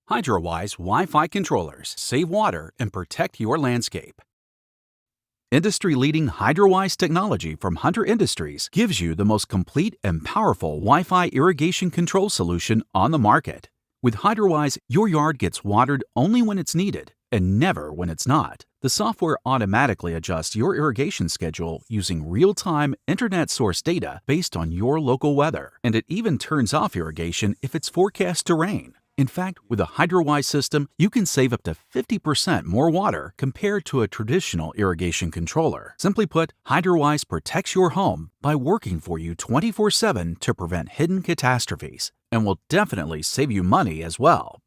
Hydrawise Wi-Fi controllers save water and protect your landscape. Industry-leading Hydrawise technology from Hunter Industries gives you the most complete and powerful Wi-Fi irrigation control solution on the market. With Hydrawise, your yard gets watered only when it's needed and never when it's not. The software automatically adjusts your irrigation schedule using real-time internet-sourced data based on your local weather, and it even turns off irrigation if it's forecast to rain. In fact, with a Hydrawise system, you can save up to 50% more water compared to a traditional irrigation controller. Simply put, Hydrawise protects your home by working for you 24/7 to prevent hidden catastrophes, and will definitely save you money as well.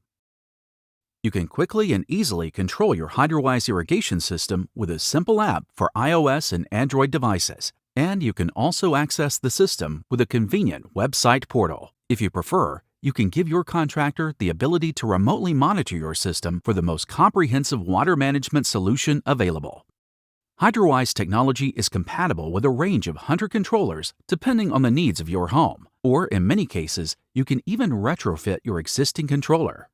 You can quickly and easily control your Hydrawise irrigation system with a simple app for iOS and Android devices, and you can also access the system with a convenient website portal. If you prefer, you can give your contractor the ability to remotely monitor your system for the most comprehensive water management solution available. Hydrawise technology is compatible with a range of Hunter controllers depending on the needs of your home, or in many cases, you can even retrofit your existing controller.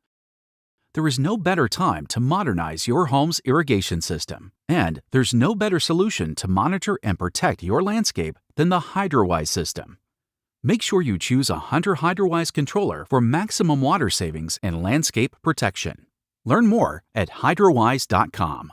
There is no better time to modernize your home's irrigation system, and there's no better solution to monitor and protect your landscape than the Hydrawise system. Make sure you choose a Hunter Hydrawise controller for maximum water savings and landscape protection. Learn more at hydrawise.com.